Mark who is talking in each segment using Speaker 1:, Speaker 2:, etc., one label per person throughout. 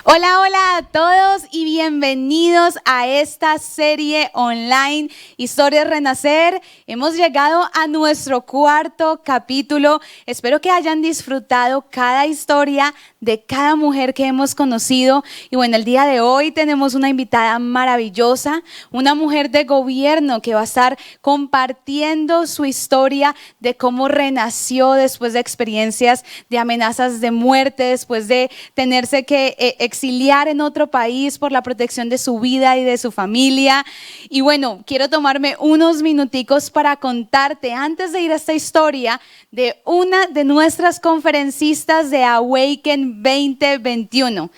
Speaker 1: Hola, hola a todos y bienvenidos a esta serie online Historias Renacer. Hemos llegado a nuestro cuarto capítulo. Espero que hayan disfrutado cada historia de cada mujer que hemos conocido. Y bueno, el día de hoy tenemos una invitada maravillosa, una mujer de gobierno que va a estar compartiendo su historia de cómo renació después de experiencias de amenazas de muerte, después de tenerse que exiliar en otro país por la protección de su vida y de su familia. Y bueno, quiero tomarme unos minuticos para contarte, antes de ir a esta historia, de una de nuestras conferencistas de Awaken 2021.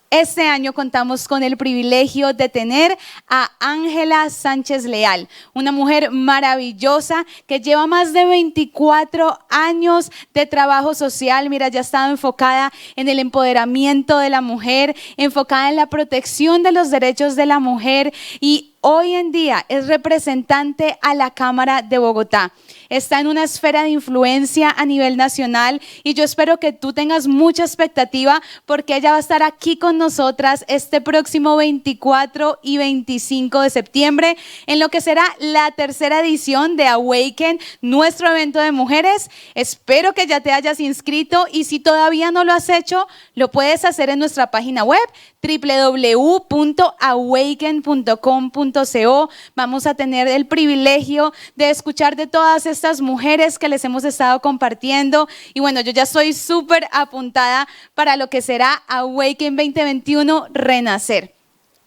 Speaker 1: Este año contamos con el privilegio de tener a Ángela Sánchez Leal, una mujer maravillosa que lleva más de 24 años de trabajo social. Mira, ya ha estado enfocada en el empoderamiento de la mujer, enfocada en la protección de los derechos de la mujer y hoy en día es representante a la Cámara de Bogotá. Está en una esfera de influencia a nivel nacional y yo espero que tú tengas mucha expectativa porque ella va a estar aquí con nosotras este próximo 24 y 25 de septiembre en lo que será la tercera edición de Awaken, nuestro evento de mujeres. Espero que ya te hayas inscrito y si todavía no lo has hecho, lo puedes hacer en nuestra página web www.awaken.com.co. Vamos a tener el privilegio de escuchar de todas estas mujeres que les hemos estado compartiendo y bueno, yo ya soy súper apuntada para lo que será Awaken 2021 Renacer.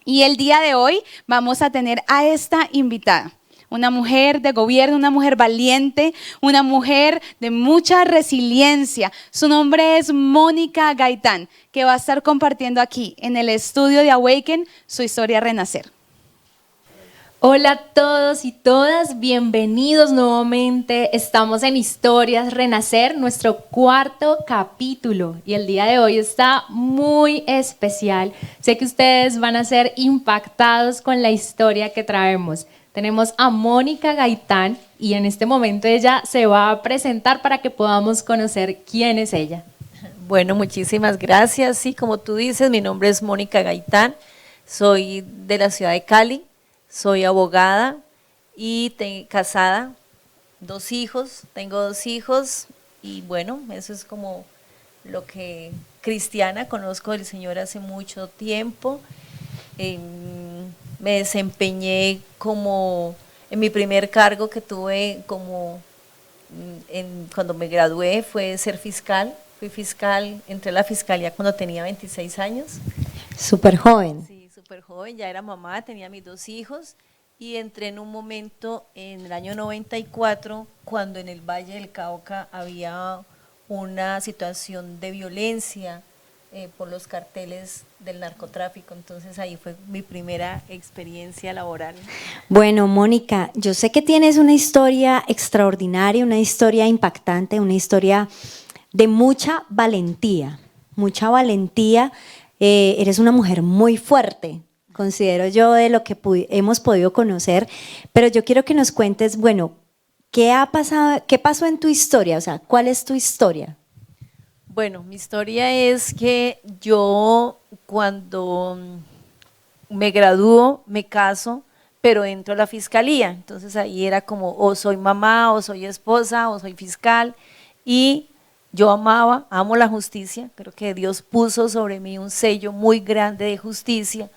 Speaker 1: Y el día de hoy vamos a tener a esta invitada. Una mujer de gobierno, una mujer valiente, una mujer de mucha resiliencia. Su nombre es Mónica Gaitán, que va a estar compartiendo aquí en el estudio de Awaken su historia Renacer.
Speaker 2: Hola a todos y todas, bienvenidos nuevamente. Estamos en Historias Renacer, nuestro cuarto capítulo y el día de hoy está muy especial. Sé que ustedes van a ser impactados con la historia que traemos. Tenemos a Mónica Gaitán y en este momento ella se va a presentar para que podamos conocer quién es ella.
Speaker 3: Bueno, muchísimas gracias. Sí, como tú dices, mi nombre es Mónica Gaitán, soy de la ciudad de Cali, soy abogada y casada, tengo dos hijos y bueno, eso es como lo que cristiana, conozco del Señor hace mucho tiempo. Me desempeñé en mi primer cargo que tuve cuando me gradué fue ser fiscal. Fui fiscal, entré a la fiscalía cuando tenía 26 años.
Speaker 2: Súper joven.
Speaker 3: Sí, súper joven, ya era mamá, tenía mis dos hijos y entré en un momento en el año 94 cuando en el Valle del Cauca había una situación de violencia por los carteles del narcotráfico, entonces ahí fue mi primera experiencia laboral.
Speaker 4: Bueno, Mónica, yo sé que tienes una historia extraordinaria, una historia impactante, una historia de mucha valentía, mucha valentía. Eres una mujer muy fuerte, considero yo, de lo que hemos podido conocer, pero yo quiero que nos cuentes, bueno, ¿qué ha pasado, qué pasó en tu historia? O sea, ¿cuál es tu historia?
Speaker 3: Bueno, mi historia es que yo cuando me gradúo, me caso, pero entro a la fiscalía, entonces ahí era como o soy mamá, o soy esposa, o soy fiscal, y yo amo la justicia, creo que Dios puso sobre mí un sello muy grande de justicia,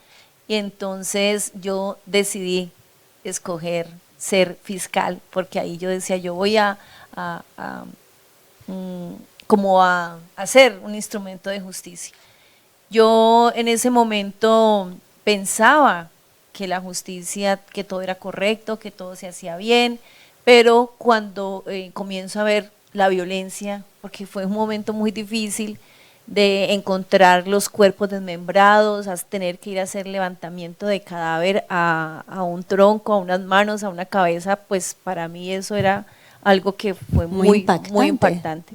Speaker 3: y entonces yo decidí escoger ser fiscal, porque ahí yo decía, yo voy a hacer un instrumento de justicia. Yo en ese momento pensaba que la justicia, que todo era correcto, que todo se hacía bien, pero cuando comienzo a ver la violencia, porque fue un momento muy difícil de encontrar los cuerpos desmembrados, a tener que ir a hacer levantamiento de cadáver a un tronco, a unas manos, a una cabeza, pues para mí eso era algo que fue muy impactante.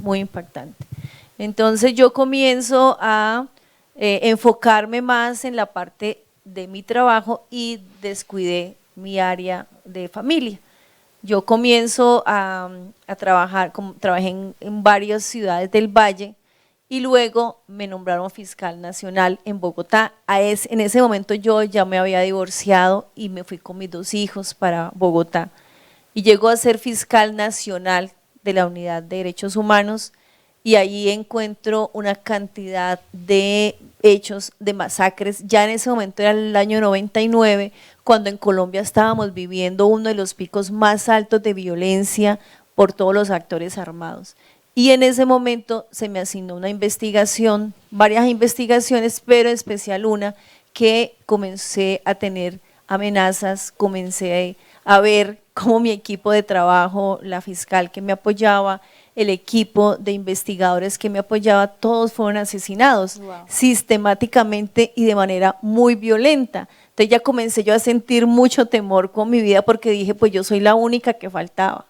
Speaker 3: Entonces yo comienzo a enfocarme más en la parte de mi trabajo y descuidé mi área de familia. Yo comienzo a trabajar, trabajé en varias ciudades del Valle y luego me nombraron fiscal nacional en Bogotá. En ese momento yo ya me había divorciado y me fui con mis 2 hijos para Bogotá y llego a ser fiscal nacional de la Unidad de Derechos Humanos y allí encuentro una cantidad de hechos de masacres. Ya en ese momento era el año 99, cuando en Colombia estábamos viviendo uno de los picos más altos de violencia por todos los actores armados. Y en ese momento se me asignó una investigación, varias investigaciones, pero en especial una que comencé a tener amenazas, comencé a ver cómo mi equipo de trabajo, la fiscal que me apoyaba, el equipo de investigadores que me apoyaba, todos fueron asesinados sistemáticamente y de manera muy violenta. Entonces ya comencé yo a sentir mucho temor con mi vida porque dije, pues yo soy la única que faltaba.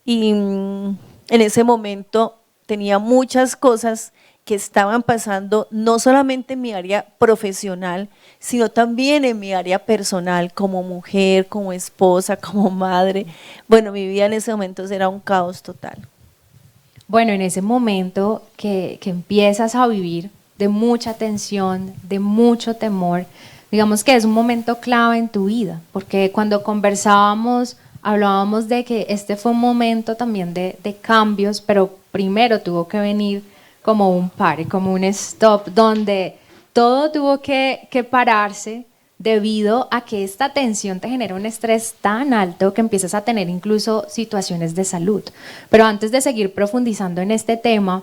Speaker 3: Y en ese momento tenía muchas cosas que estaban pasando, no solamente en mi área profesional, sino también en mi área personal, como mujer, como esposa, como madre. Bueno, mi vida en ese momento era un caos total.
Speaker 2: Bueno, en ese momento que empiezas a vivir de mucha tensión, de mucho temor, digamos que es un momento clave en tu vida, porque cuando conversábamos, hablábamos de que este fue un momento también de cambios, pero primero tuvo que venir como un pare, como un stop, donde todo tuvo que pararse debido a que esta tensión te genera un estrés tan alto que empiezas a tener incluso situaciones de salud. Pero antes de seguir profundizando en este tema,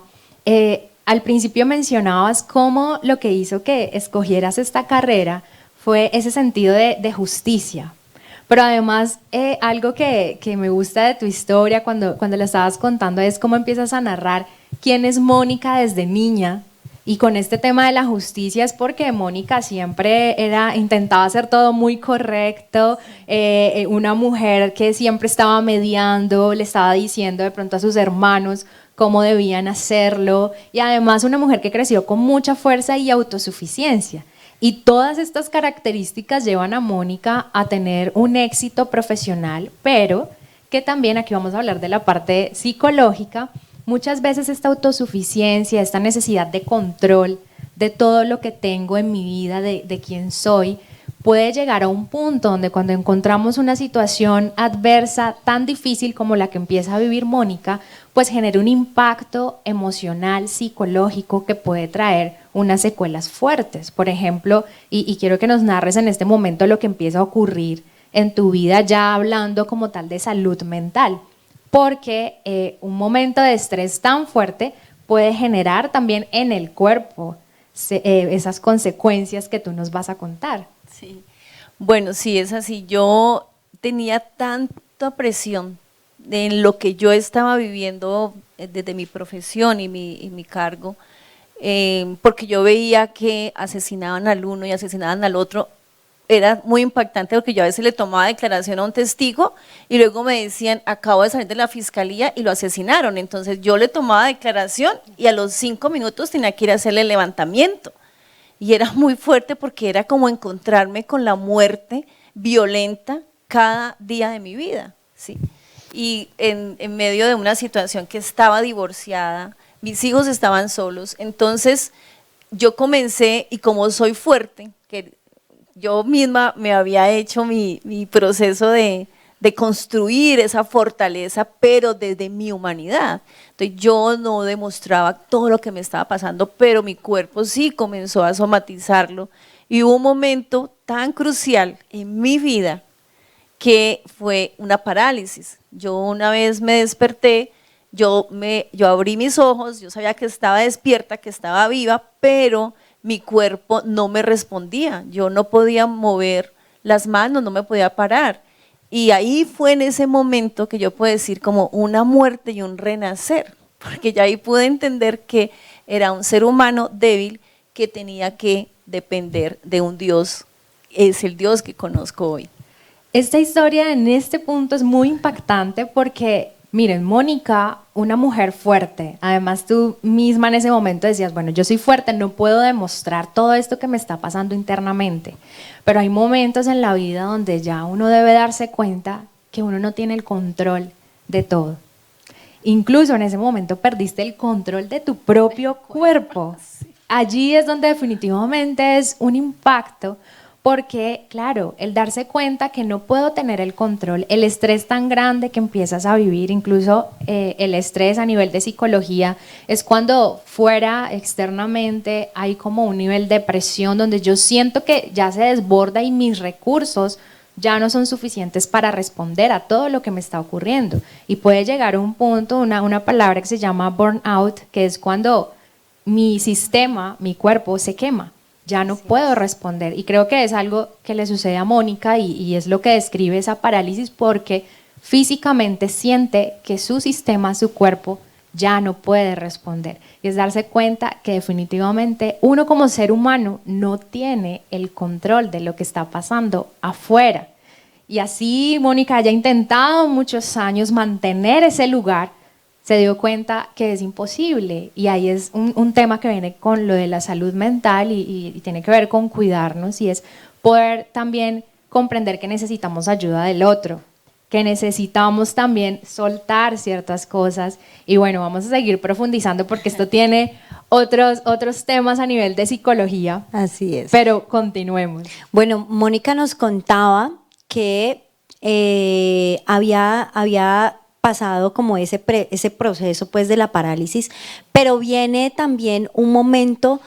Speaker 2: al principio mencionabas cómo lo que hizo que escogieras esta carrera fue ese sentido de justicia. Pero además, algo que me gusta de tu historia cuando lo estabas contando es cómo empiezas a narrar quién es Mónica desde niña. Y con este tema de la justicia es porque Mónica siempre intentaba hacer todo muy correcto, una mujer que siempre estaba mediando, le estaba diciendo de pronto a sus hermanos cómo debían hacerlo, y además una mujer que creció con mucha fuerza y autosuficiencia. Y todas estas características llevan a Mónica a tener un éxito profesional, pero que también, aquí vamos a hablar de la parte psicológica, muchas veces esta autosuficiencia, esta necesidad de control de todo lo que tengo en mi vida, de quién soy, puede llegar a un punto donde cuando encontramos una situación adversa tan difícil como la que empieza a vivir Mónica, pues genera un impacto emocional, psicológico que puede traer unas secuelas fuertes. Por ejemplo, y quiero que nos narres en este momento lo que empieza a ocurrir en tu vida ya hablando como tal de salud mental, porque un momento de estrés tan fuerte puede generar también en el cuerpo esas consecuencias que tú nos vas a contar.
Speaker 3: Sí. Bueno, sí, es así. Yo tenía tanta presión en lo que yo estaba viviendo desde mi profesión y mi cargo, porque yo veía que asesinaban al uno y asesinaban al otro. Era muy impactante porque yo a veces le tomaba declaración a un testigo y luego me decían, acabo de salir de la fiscalía y lo asesinaron. Entonces yo le tomaba declaración y a los 5 minutos tenía que ir a hacerle el levantamiento. Y era muy fuerte porque era como encontrarme con la muerte violenta cada día de mi vida, ¿sí? Y en medio de una situación que estaba divorciada, mis hijos estaban solos, entonces yo comencé, y como soy fuerte, que yo misma me había hecho mi proceso de construir esa fortaleza, pero desde mi humanidad. Entonces yo no demostraba todo lo que me estaba pasando, pero mi cuerpo sí comenzó a somatizarlo. Y hubo un momento tan crucial en mi vida que fue una parálisis. Yo una vez me desperté, yo abrí mis ojos, yo sabía que estaba despierta, que estaba viva, pero mi cuerpo no me respondía. Yo no podía mover las manos, no me podía parar. Y ahí fue en ese momento que yo puedo decir como una muerte y un renacer, porque ya ahí pude entender que era un ser humano débil que tenía que depender de un Dios, es el Dios que conozco hoy.
Speaker 2: Esta historia en este punto es muy impactante porque, miren, Mónica, una mujer fuerte, además tú misma en ese momento decías, bueno, yo soy fuerte, no puedo demostrar todo esto que me está pasando internamente, pero hay momentos en la vida donde ya uno debe darse cuenta que uno no tiene el control de todo. incluso en ese momento perdiste el control de tu propio cuerpo. Allí es donde definitivamente es un impacto, porque claro, el darse cuenta que no puedo tener el control, el estrés tan grande que empiezas a vivir, incluso el estrés a nivel de psicología, es cuando fuera, externamente, hay como un nivel de presión donde yo siento que ya se desborda y mis recursos ya no son suficientes para responder a todo lo que me está ocurriendo. Y puede llegar a un punto, una palabra que se llama burnout, que es cuando mi sistema, mi cuerpo se quema. Ya no puedo responder, y creo que es algo que le sucede a Mónica y es lo que describe esa parálisis, porque físicamente siente que su sistema, su cuerpo ya no puede responder, y es darse cuenta que definitivamente uno como ser humano no tiene el control de lo que está pasando afuera. Y así Mónica haya intentado muchos años mantener ese lugar, se dio cuenta que es imposible, y ahí es un tema que viene con lo de la salud mental y tiene que ver con cuidarnos, y es poder también comprender que necesitamos ayuda del otro, que necesitamos también soltar ciertas cosas. Y bueno, vamos a seguir profundizando porque esto tiene otros temas a nivel de psicología.
Speaker 4: Así es.
Speaker 2: Pero continuemos.
Speaker 4: Bueno, Mónica nos contaba que había pasado como ese proceso pues de la parálisis, pero viene también un momento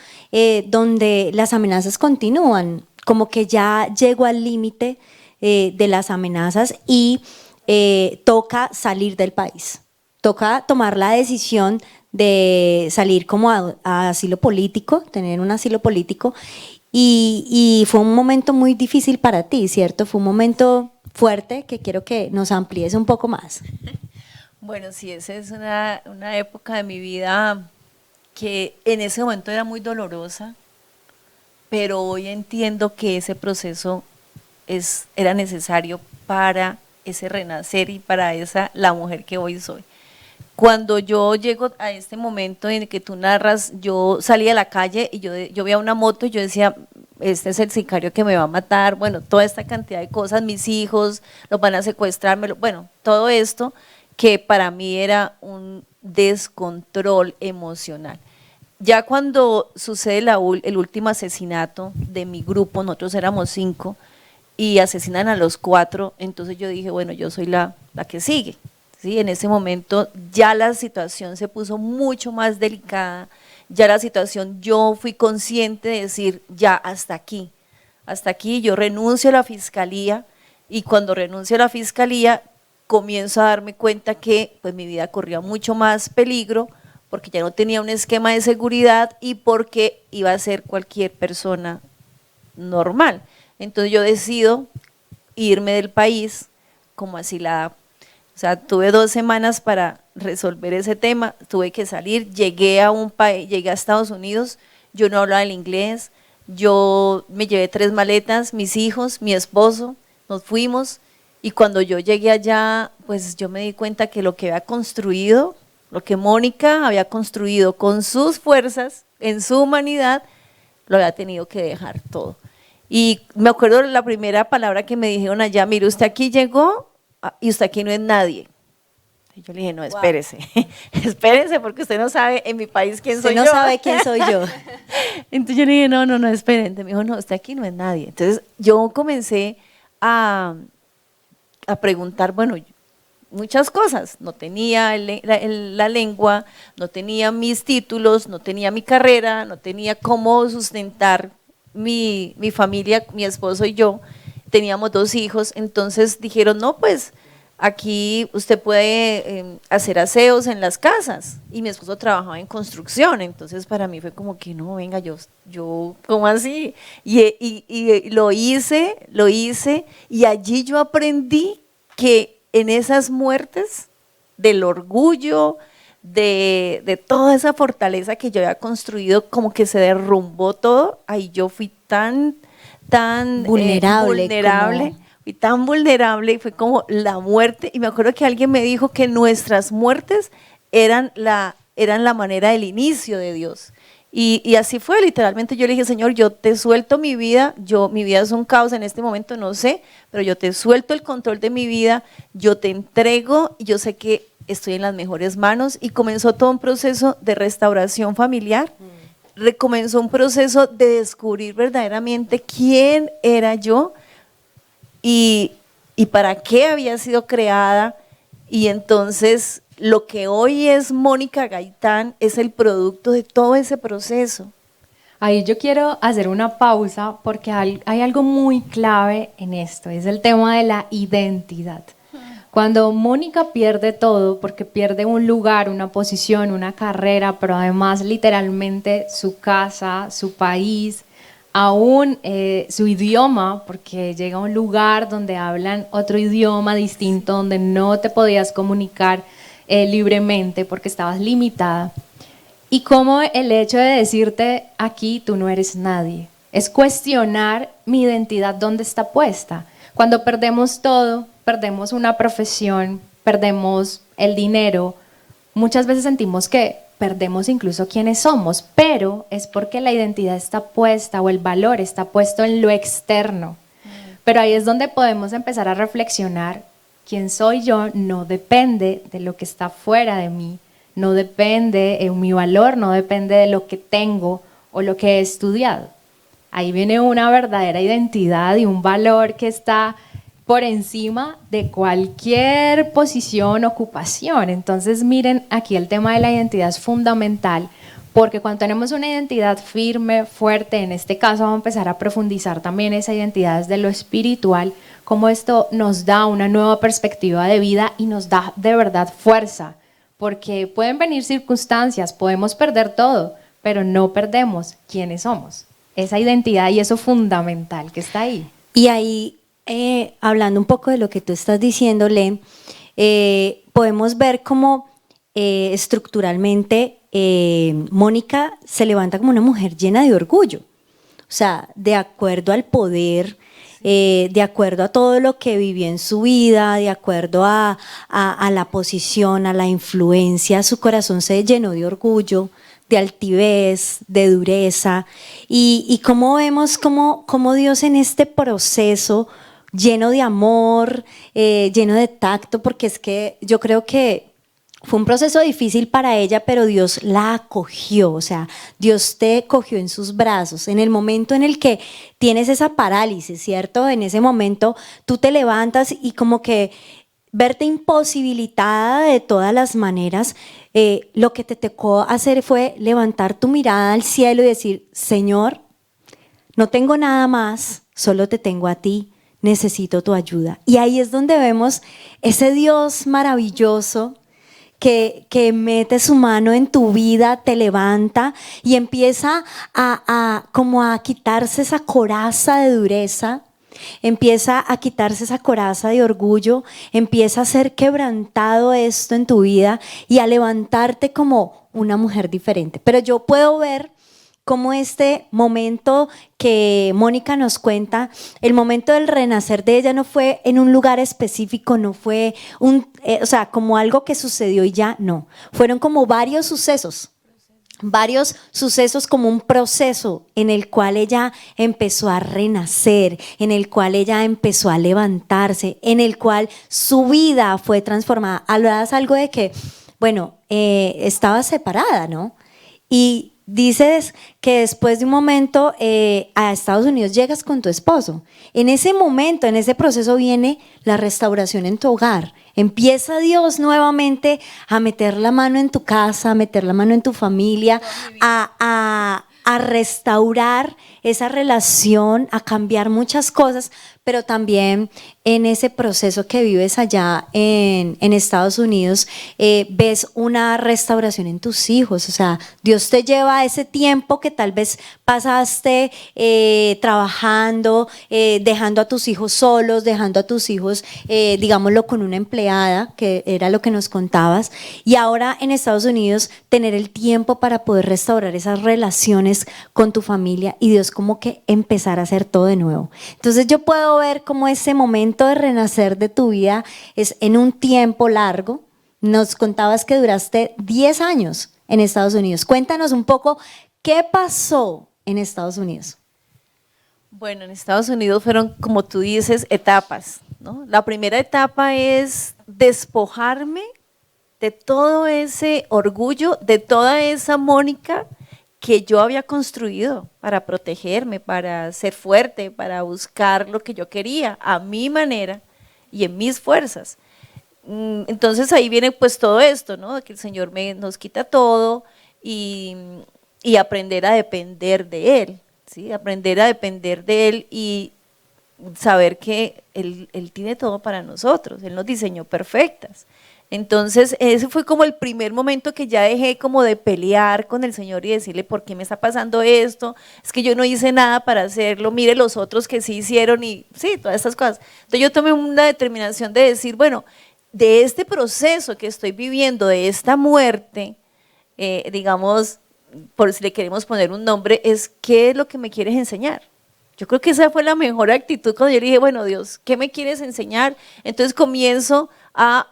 Speaker 4: donde las amenazas continúan, como que ya llegó al límite de las amenazas y toca salir del país, toca tomar la decisión de salir como a asilo político, tener un asilo político, y fue un momento muy difícil para ti, ¿cierto? Fue un momento fuerte que quiero que nos amplíes un poco más.
Speaker 3: Bueno, sí, esa es una época de mi vida que en ese momento era muy dolorosa, pero hoy entiendo que ese proceso era necesario para ese renacer y para la mujer que hoy soy. Cuando yo llego a este momento en el que tú narras, yo salí a la calle y yo veía una moto y yo decía, este es el sicario que me va a matar, bueno, toda esta cantidad de cosas, mis hijos los van a secuestrar, bueno, todo esto que para mí era un descontrol emocional. Ya cuando sucede el último asesinato de mi grupo, nosotros éramos 5, y asesinan a los 4, entonces yo dije, bueno, yo soy la que sigue. ¿Sí? En ese momento ya la situación se puso mucho más delicada, ya la situación, yo fui consciente de decir, ya hasta aquí, yo renuncio a la fiscalía, y cuando renuncio a la fiscalía comienzo a darme cuenta que pues mi vida corría mucho más peligro, porque ya no tenía un esquema de seguridad y porque iba a ser cualquier persona normal. Entonces yo decido irme del país como asilada. O sea, tuve 2 semanas para resolver ese tema, tuve que salir, llegué a Estados Unidos, yo no hablaba el inglés, yo me llevé 3 maletas, mis hijos, mi esposo, nos fuimos, y cuando yo llegué allá, pues yo me di cuenta que lo que había construido, lo que Mónica había construido con sus fuerzas, en su humanidad, lo había tenido que dejar todo. Y me acuerdo la primera palabra que me dijeron allá, mire, usted aquí llegó y usted aquí no es nadie. Y yo le dije, no, espérese, espérese, porque usted no sabe en mi país quién soy yo.
Speaker 4: Usted no sabe quién soy yo.
Speaker 3: Entonces yo le dije, no, esperen. Me dijo, no, usted aquí no es nadie. Entonces yo comencé a preguntar, bueno, muchas cosas. No tenía la lengua, no tenía mis títulos, no tenía mi carrera, no tenía cómo sustentar mi familia, mi esposo y yo. Teníamos 2 hijos, entonces dijeron, no, pues aquí usted puede hacer aseos en las casas, y mi esposo trabajaba en construcción, entonces para mí fue como que no, venga, yo ¿cómo así? Y lo hice, y allí yo aprendí que en esas muertes del orgullo, de toda esa fortaleza que yo había construido, como que se derrumbó todo, ahí yo fui tan vulnerable, fui tan vulnerable, y fue como la muerte. Y me acuerdo que alguien me dijo que nuestras muertes eran la manera del inicio de Dios. Y así fue, literalmente yo le dije, Señor, yo te suelto mi vida, mi vida es un caos en este momento, no sé, pero yo te suelto el control de mi vida, yo te entrego, y yo sé que estoy en las mejores manos, y comenzó todo un proceso de restauración familiar, comenzó un proceso de descubrir verdaderamente quién era yo y para qué había sido creada, y entonces lo que hoy es Mónica Gaitán es el producto de todo ese proceso.
Speaker 2: Ahí yo quiero hacer una pausa porque hay algo muy clave en esto, es el tema de la identidad. Cuando Mónica pierde todo, porque pierde un lugar, una posición, una carrera, pero además literalmente su casa, su país, aún su idioma, porque llega a un lugar donde hablan otro idioma distinto, donde no te podías comunicar libremente porque estabas limitada. Y como el hecho de decirte aquí tú no eres nadie, es cuestionar mi identidad dónde está puesta. Cuando perdemos todo, perdemos una profesión, perdemos el dinero, muchas veces sentimos que perdemos incluso quiénes somos, pero es porque la identidad está puesta o el valor está puesto en lo externo. Pero ahí es donde podemos empezar a reflexionar, quién soy yo no depende de lo que está fuera de mí, no depende, mi valor no depende de lo que tengo o lo que he estudiado. Ahí viene una verdadera identidad y un valor que está por encima de cualquier posición, ocupación. Entonces miren, aquí el tema de la identidad es fundamental, porque cuando tenemos una identidad firme, fuerte, en este caso vamos a empezar a profundizar también esa identidad desde lo espiritual, cómo esto nos da una nueva perspectiva de vida y nos da de verdad fuerza, porque pueden venir circunstancias, podemos perder todo, pero no perdemos quiénes somos. Esa identidad y eso fundamental que está ahí.
Speaker 4: Y ahí, hablando un poco de lo que tú estás diciéndole, podemos ver cómo estructuralmente Mónica se levanta como una mujer llena de orgullo, o sea, de acuerdo al poder, de acuerdo a todo lo que vivió en su vida, de acuerdo a la posición, a la influencia, su corazón se llenó de orgullo, de altivez, de dureza, y cómo vemos cómo Dios en este proceso lleno de amor, lleno de tacto, porque es que yo creo que fue un proceso difícil para ella, pero Dios la acogió, o sea, Dios te cogió en sus brazos. En el momento en el que tienes esa parálisis, ¿cierto? En ese momento tú te levantas y como que verte imposibilitada de todas las maneras, lo que te tocó hacer fue levantar tu mirada al cielo y decir, Señor, no tengo nada más, solo te tengo a ti, necesito tu ayuda. Y ahí es donde vemos ese Dios maravilloso que mete su mano en tu vida, te levanta y empieza como a quitarse esa coraza de dureza, empieza a quitarse esa coraza de orgullo, empieza a ser quebrantado esto en tu vida y a levantarte como una mujer diferente. Pero yo puedo ver cómo este momento que Mónica nos cuenta, el momento del renacer de ella no fue en un lugar específico, no fue o sea, como algo que sucedió y ya, no. Fueron como varios sucesos como un proceso en el cual ella empezó a renacer, en el cual ella empezó a levantarse, en el cual su vida fue transformada. Hablabas algo de que, bueno, estaba separada, ¿no? Y dices que después de un momento a Estados Unidos llegas con tu esposo. En ese momento, en ese proceso viene la restauración en tu hogar. Empieza Dios nuevamente a meter la mano en tu casa, a meter la mano en tu familia, a restaurar esa relación, a cambiar muchas cosas, pero también en ese proceso que vives allá en Estados Unidos, ves una restauración en tus hijos. O sea, Dios te lleva a ese tiempo que tal vez pasaste trabajando, dejando a tus hijos solos, dejando a tus hijos, digámoslo, con una empleada, que era lo que nos contabas, y ahora en Estados Unidos tener el tiempo para poder restaurar esas relaciones con tu familia y Dios como que empezar a hacer todo de nuevo. Entonces yo puedo ver cómo ese momento de renacer de tu vida es en un tiempo largo. Nos contabas que duraste 10 años en Estados Unidos. Cuéntanos un poco qué pasó en Estados Unidos.
Speaker 3: Bueno, en Estados Unidos fueron, como tú dices, etapas, ¿no? La primera etapa es despojarme de todo ese orgullo, de toda esa Mónica que yo había construido para protegerme, para ser fuerte, para buscar lo que yo quería, a mi manera y en mis fuerzas. Entonces ahí viene pues todo esto, ¿no? Que el Señor nos quita todo y aprender a depender de Él, ¿sí? Aprender a depender de Él y saber que Él tiene todo para nosotros, Él nos diseñó perfectas. Entonces ese fue como el primer momento que ya dejé como de pelear con el Señor y decirle, ¿por qué me está pasando esto? Es que yo no hice nada para hacerlo, mire los otros que sí hicieron y sí, todas estas cosas. Entonces yo tomé una determinación de decir, bueno, de este proceso que estoy viviendo, de esta muerte, digamos, por si le queremos poner un nombre, es ¿qué es lo que me quieres enseñar? Yo creo que esa fue la mejor actitud cuando yo le dije, bueno Dios, ¿qué me quieres enseñar? Entonces comienzo a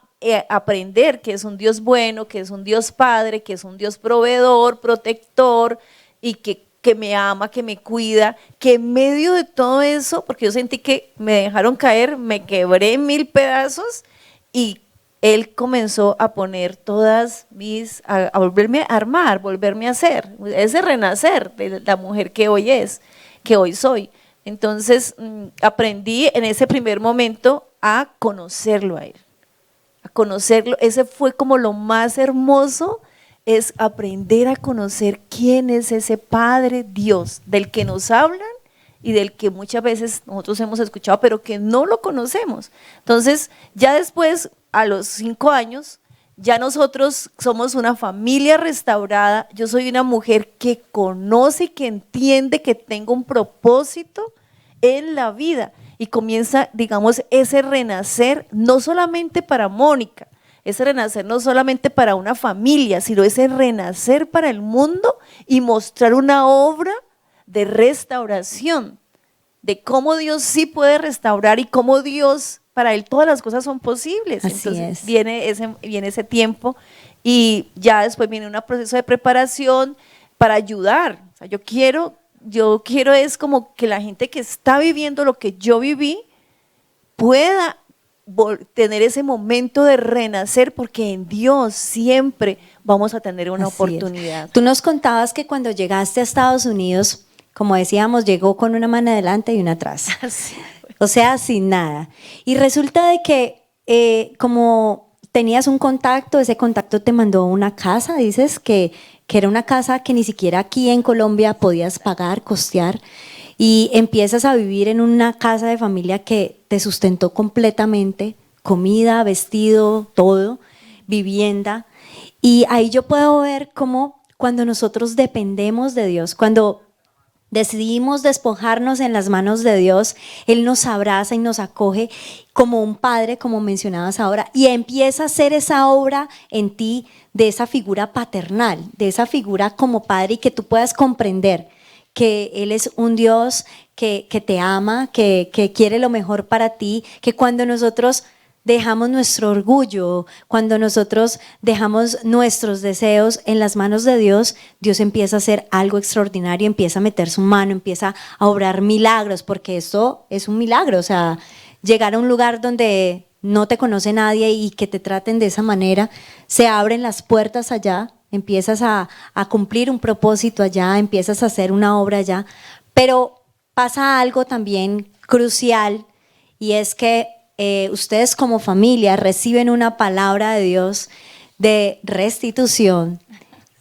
Speaker 3: aprender que es un Dios bueno, que es un Dios Padre, que es un Dios proveedor, protector y que me ama, que me cuida, que en medio de todo eso, porque yo sentí que me dejaron caer, me quebré en 1000 pedazos y Él comenzó a poner todas a volverme a armar, volverme a hacer, ese renacer de la mujer que hoy que hoy soy. Entonces aprendí en ese primer momento a conocerlo a Él. A conocerlo, ese fue como lo más hermoso, es aprender a conocer quién es ese Padre Dios, del que nos hablan y del que muchas veces nosotros hemos escuchado, pero que no lo conocemos. Entonces, ya después, a los 5 años, ya nosotros somos una familia restaurada, yo soy una mujer que conoce y que entiende que tengo un propósito en la vida. Y comienza, digamos, ese renacer, no solamente para Mónica, ese renacer no solamente para una familia, sino ese renacer para el mundo y mostrar una obra de restauración, de cómo Dios sí puede restaurar y cómo Dios, para Él todas las cosas son posibles.
Speaker 4: Así
Speaker 3: Entonces
Speaker 4: es.
Speaker 3: viene ese tiempo y ya después viene un proceso de preparación para ayudar. O sea, yo quiero es como que la gente que está viviendo lo que yo viví pueda tener ese momento de renacer, porque en Dios siempre vamos a tener una
Speaker 4: Así
Speaker 3: oportunidad.
Speaker 4: es. Tú nos contabas que cuando llegaste a Estados Unidos, como decíamos, llegó con una mano adelante y una atrás.
Speaker 3: Así.
Speaker 4: O sea, sin nada. Y resulta de que como tenías un contacto, ese contacto te mandó a una casa, dices que era una casa que ni siquiera aquí en Colombia podías pagar, costear, y empiezas a vivir en una casa de familia que te sustentó completamente, comida, vestido, todo, vivienda. Y ahí yo puedo ver cómo cuando nosotros dependemos de Dios, cuando decidimos despojarnos en las manos de Dios, Él nos abraza y nos acoge como un padre, como mencionabas ahora, y empieza a hacer esa obra en ti de esa figura paternal, de esa figura como padre, y que tú puedas comprender que Él es un Dios que te ama, que quiere lo mejor para ti, que cuando nosotros dejamos nuestro orgullo, cuando nosotros dejamos nuestros deseos en las manos de Dios, Dios empieza a hacer algo extraordinario, empieza a meter su mano, empieza a obrar milagros, porque esto es un milagro. O sea, llegar a un lugar donde no te conoce nadie y que te traten de esa manera, se abren las puertas allá, empiezas a cumplir un propósito allá, empiezas a hacer una obra allá, pero pasa algo también crucial, y es que ustedes como familia reciben una palabra de Dios de restitución,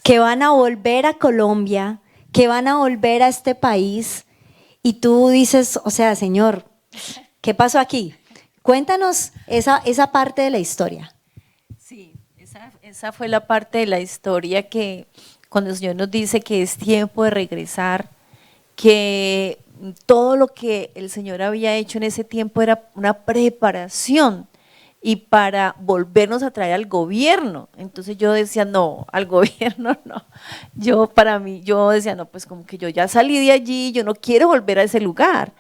Speaker 4: que van a volver a Colombia, que van a volver a este país, y tú dices, o sea, Señor, ¿qué pasó aquí? Cuéntanos esa parte de la historia.
Speaker 3: Sí, esa fue la parte de la historia que cuando el Señor nos dice que es tiempo de regresar, que todo lo que el Señor había hecho en ese tiempo era una preparación y para volvernos a traer al gobierno. Entonces yo decía, no, al gobierno no. Yo decía, no, pues como que yo ya salí de allí, yo no quiero volver a ese lugar.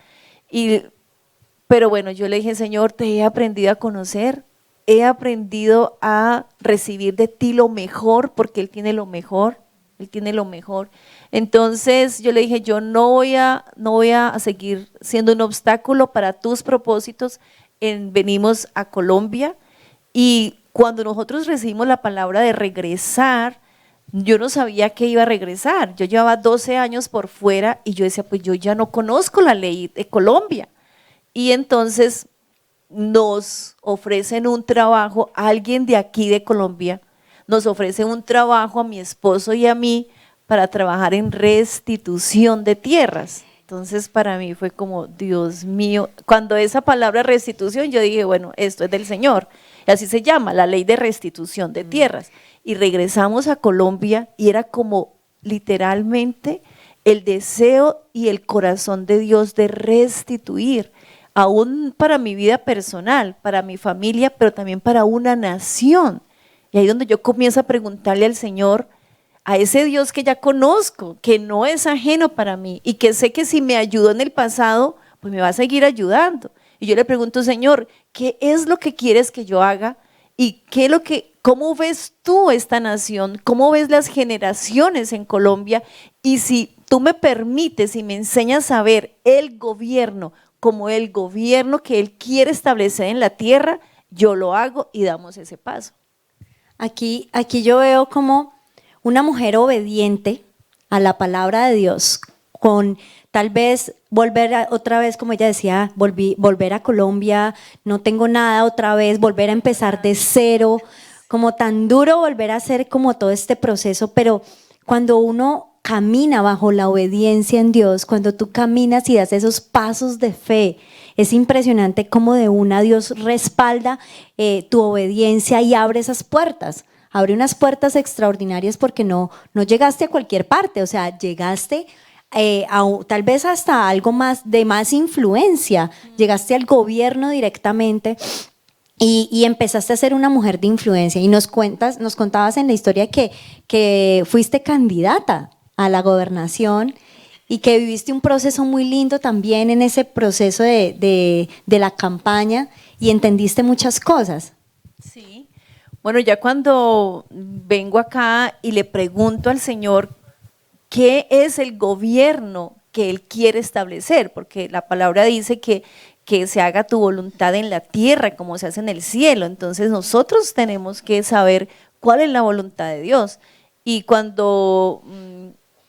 Speaker 3: Pero bueno, yo le dije, Señor, te he aprendido a conocer, he aprendido a recibir de ti lo mejor, porque Él tiene lo mejor. Él tiene lo mejor. Entonces yo le dije, yo no voy a seguir siendo un obstáculo para tus propósitos. Venimos a Colombia y cuando nosotros recibimos la palabra de regresar, yo no sabía que iba a regresar. Yo llevaba 12 años por fuera y yo decía, pues yo ya no conozco la ley de Colombia. Y entonces nos ofrecen un trabajo, alguien de aquí de Colombia, nos ofrece un trabajo a mi esposo y a mí para trabajar en restitución de tierras. Entonces para mí fue como, Dios mío, cuando esa palabra restitución yo dije, bueno, esto es del Señor. Y así se llama, la ley de restitución de tierras. Y regresamos a Colombia y era como literalmente el deseo y el corazón de Dios de restituir, aún para mi vida personal, para mi familia, pero también para una nación. Y ahí es donde yo comienzo a preguntarle al Señor, a ese Dios que ya conozco, que no es ajeno para mí y que sé que si me ayudó en el pasado, pues me va a seguir ayudando. Y yo le pregunto, Señor, ¿qué es lo que quieres que yo haga? ¿Y qué es lo que, cómo ves tú esta nación? ¿Cómo ves las generaciones en Colombia? Y si tú me permites y me enseñas a ver el gobierno como el gobierno que Él quiere establecer en la tierra, yo lo hago y damos ese paso.
Speaker 4: Aquí yo veo como una mujer obediente a la palabra de Dios, con tal vez otra vez, como ella decía, volver a Colombia, no tengo nada otra vez, volver a empezar de cero, como tan duro volver a hacer como todo este proceso, pero cuando uno camina bajo la obediencia en Dios, cuando tú caminas y das esos pasos de fe, es impresionante cómo de una Dios respalda tu obediencia y abre esas puertas. Abre unas puertas extraordinarias porque no llegaste a cualquier parte, o sea, llegaste tal vez hasta algo más de más influencia, llegaste al gobierno directamente y empezaste a ser una mujer de influencia. Y nos contabas en la historia que fuiste candidata a la gobernación y que viviste un proceso muy lindo también en ese proceso de la campaña y entendiste muchas cosas.
Speaker 3: Sí. Bueno, ya cuando vengo acá y le pregunto al Señor qué es el gobierno que Él quiere establecer, porque la palabra dice que se haga tu voluntad en la tierra como se hace en el cielo, entonces nosotros tenemos que saber cuál es la voluntad de Dios. Y cuando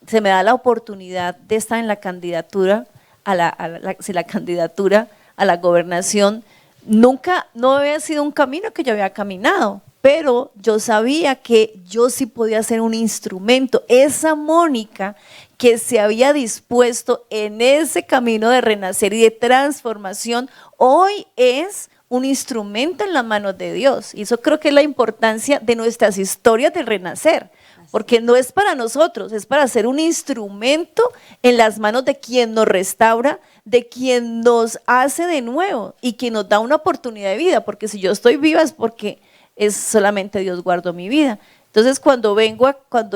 Speaker 3: se me da la oportunidad de estar en la candidatura, la candidatura a la gobernación, no había sido un camino que yo había caminado, pero yo sabía que yo sí podía ser un instrumento. Esa Mónica que se había dispuesto en ese camino de renacer y de transformación, hoy es un instrumento en las manos de Dios. Y eso creo que es la importancia de nuestras historias de renacer, porque no es para nosotros, es para ser un instrumento en las manos de quien nos restaura, de quien nos hace de nuevo y quien nos da una oportunidad de vida, porque si yo estoy viva es porque es solamente Dios guardó mi vida. Entonces cuando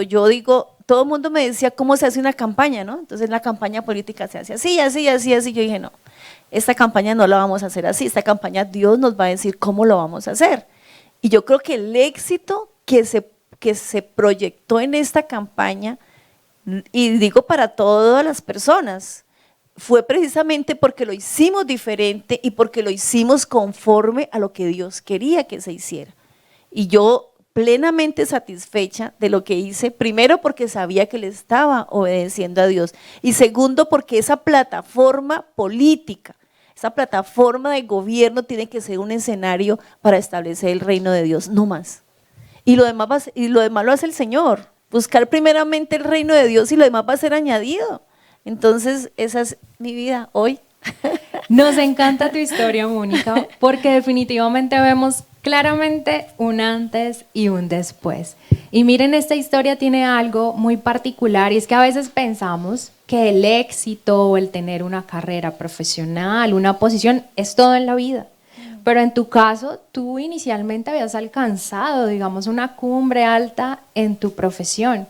Speaker 3: yo digo, todo el mundo me decía cómo se hace una campaña, ¿no? Entonces la campaña política se hace así, así, así, así. Yo dije, no, esta campaña no la vamos a hacer así, esta campaña Dios nos va a decir cómo lo vamos a hacer. Y yo creo que el éxito que se proyectó en esta campaña, y digo para todas las personas, fue precisamente porque lo hicimos diferente y porque lo hicimos conforme a lo que Dios quería que se hiciera. Y yo plenamente satisfecha de lo que hice, primero porque sabía que le estaba obedeciendo a Dios y segundo porque esa plataforma política, esa plataforma de gobierno tiene que ser un escenario para establecer el reino de Dios, no más. Y lo demás lo hace el Señor, buscar primeramente el reino de Dios y lo demás va a ser añadido. Entonces esa es mi vida hoy.
Speaker 2: Nos encanta tu historia, Mónica, porque definitivamente vemos claramente un antes y un después. Y miren, esta historia tiene algo muy particular y es que a veces pensamos que el éxito o el tener una carrera profesional, una posición, es todo en la vida. Pero en tu caso, tú inicialmente habías alcanzado, digamos, una cumbre alta en tu profesión.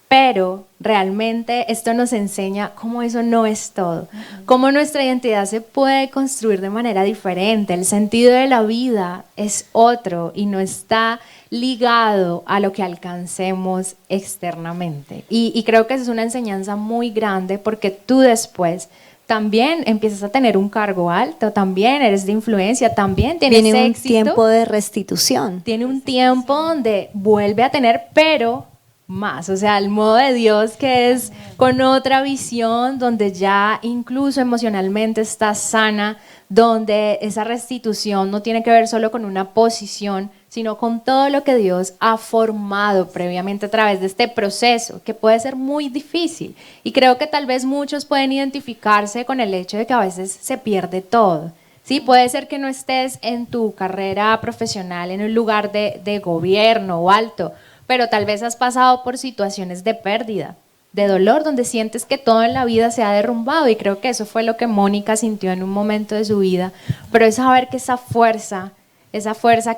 Speaker 2: Pero realmente esto nos enseña cómo eso no es todo, cómo nuestra identidad se puede construir de manera diferente, el sentido de la vida es otro y no está ligado a lo que alcancemos externamente. Y creo que esa es una enseñanza muy grande porque tú después también empiezas a tener un cargo alto, también eres de influencia, también tienes
Speaker 4: Viene un
Speaker 2: éxito.
Speaker 4: tiempo de restitución.
Speaker 2: Tiene un tiempo donde vuelve a tener, pero más, o sea, el modo de Dios que es con otra visión, donde ya incluso emocionalmente estás sana, donde esa restitución no tiene que ver solo con una posición, sino con todo lo que Dios ha formado previamente a través de este proceso, que puede ser muy difícil. Y creo que tal vez muchos pueden identificarse con el hecho de que a veces se pierde todo. Sí, puede ser que no estés en tu carrera profesional en un lugar de gobierno o alto, pero tal vez has pasado por situaciones de pérdida, de dolor, donde sientes que todo en la vida se ha derrumbado, y creo que eso fue lo que Mónica sintió en un momento de su vida, pero es saber que esa fuerza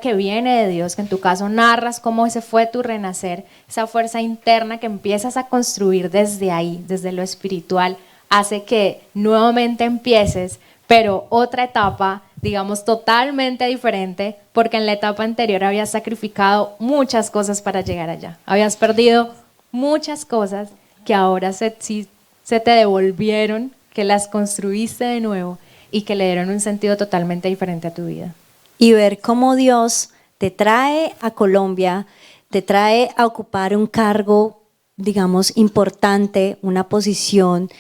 Speaker 2: que viene de Dios, que en tu caso narras cómo ese fue tu renacer, esa fuerza interna que empiezas a construir desde ahí, desde lo espiritual, hace que nuevamente empieces, pero otra etapa, digamos, totalmente diferente, porque en la etapa anterior habías sacrificado muchas cosas para llegar allá. Habías perdido muchas cosas que ahora se te devolvieron, que las construiste de nuevo y que le dieron un sentido totalmente diferente a tu vida.
Speaker 4: Y ver cómo Dios te trae a Colombia, te trae a ocupar un cargo, digamos, importante, una posición,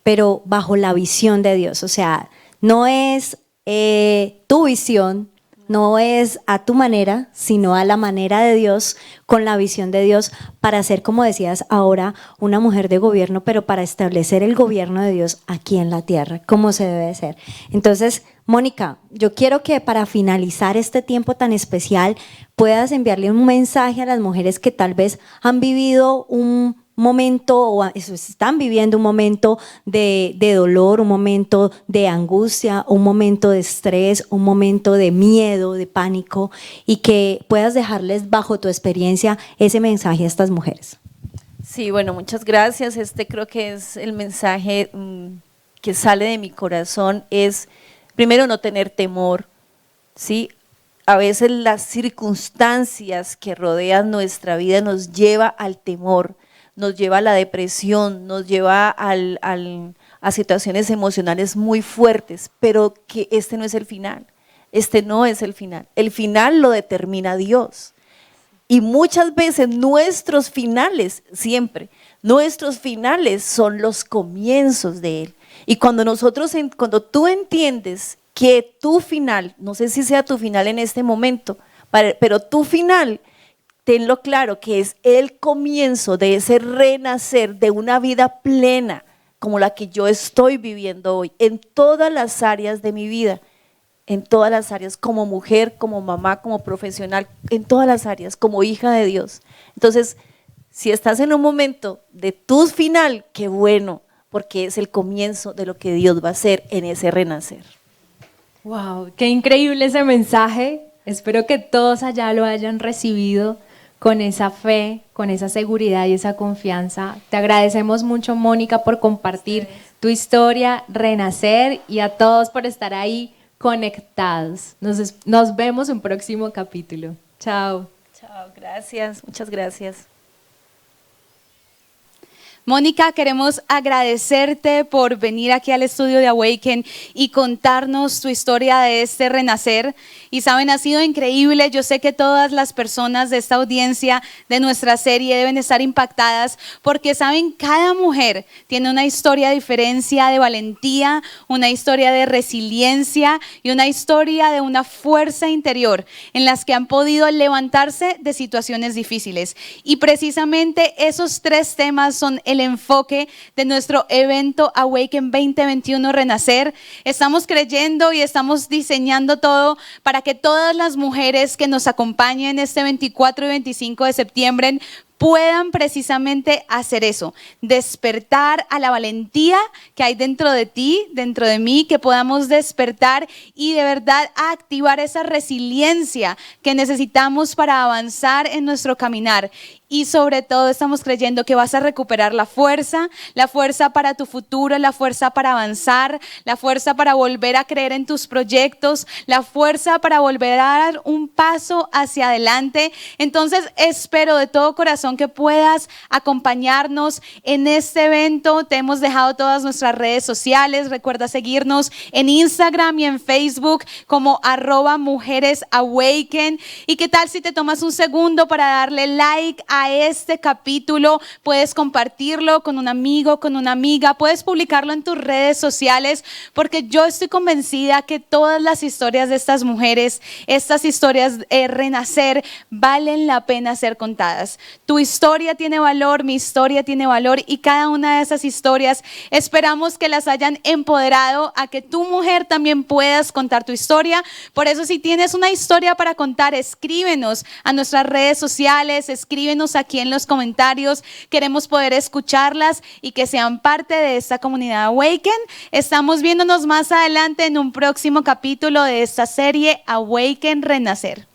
Speaker 4: pero bajo la visión de Dios. O sea, no es tu visión, no es a tu manera, sino a la manera de Dios, con la visión de Dios, para ser, como decías ahora, una mujer de gobierno, pero para establecer el gobierno de Dios aquí en la tierra, como se debe ser. Entonces, Mónica, yo quiero que para finalizar este tiempo tan especial puedas enviarle un mensaje a las mujeres que tal vez han vivido un momento o están viviendo un momento de dolor, un momento de angustia, un momento de estrés, un momento de miedo, de pánico, y que puedas dejarles bajo tu experiencia ese mensaje a estas mujeres.
Speaker 3: Sí, bueno, muchas gracias. Creo que es el mensaje que sale de mi corazón, es primero no tener temor, ¿sí? A veces las circunstancias que rodean nuestra vida nos lleva al temor, nos lleva a la depresión, nos lleva a situaciones emocionales muy fuertes, pero que este no es el final, no es el final lo determina Dios. Y muchas veces nuestros finales, siempre, nuestros finales son los comienzos de Él. Y cuando tú entiendes que tu final, no sé si sea tu final en este momento, pero tu final, tenlo claro, que es el comienzo de ese renacer de una vida plena, como la que yo estoy viviendo hoy, en todas las áreas de mi vida, en todas las áreas, como mujer, como mamá, como profesional, en todas las áreas, como hija de Dios. Entonces, si estás en un momento de tu final, qué bueno, porque es el comienzo de lo que Dios va a hacer en ese renacer.
Speaker 2: ¡Wow! ¡Qué increíble ese mensaje! Espero que todos allá lo hayan recibido con esa fe, con esa seguridad y esa confianza. Te agradecemos mucho, Mónica, por compartir tu historia, renacer, y a todos por estar ahí conectados. Nos vemos en un próximo capítulo. Chao.
Speaker 3: Chao, gracias, muchas gracias.
Speaker 1: Mónica, queremos agradecerte por venir aquí al estudio de Awaken y contarnos tu historia de este renacer. Y saben, ha sido increíble. Yo sé que todas las personas de esta audiencia de nuestra serie deben estar impactadas, porque saben, cada mujer tiene una historia de valentía, una historia de resiliencia y una historia de una fuerza interior en las que han podido levantarse de situaciones difíciles. Y precisamente esos tres temas son el enfoque de nuestro evento Awaken 2021 Renacer. Estamos creyendo y estamos diseñando todo para que todas las mujeres que nos acompañen este 24 y 25 de septiembre puedan precisamente hacer eso, despertar a la valentía que hay dentro de ti, dentro de mí, que podamos despertar y de verdad activar esa resiliencia que necesitamos para avanzar en nuestro caminar. y sobre todo estamos creyendo que vas a recuperar la fuerza para tu futuro, la fuerza para avanzar, la fuerza para volver a creer en tus proyectos, la fuerza para volver a dar un paso hacia adelante. Entonces espero de todo corazón que puedas acompañarnos en este evento. Te hemos dejado todas nuestras redes sociales. Recuerda seguirnos en Instagram y en Facebook como @mujeresawaken. ¿Y qué tal si te tomas un segundo para darle like a este capítulo? Puedes compartirlo con un amigo, con una amiga, puedes publicarlo en tus redes sociales, porque yo estoy convencida que todas las historias de estas mujeres, estas historias renacer, valen la pena ser contadas. Tu historia tiene valor, mi historia tiene valor, y cada una de esas historias esperamos que las hayan empoderado a que tu mujer también puedas contar tu historia. Por eso, si tienes una historia para contar, escríbenos a nuestras redes sociales, escríbenos aquí en los comentarios. Queremos poder escucharlas y que sean parte de esta comunidad Awaken. Estamos viéndonos más adelante en un próximo capítulo de esta serie Awaken Renacer.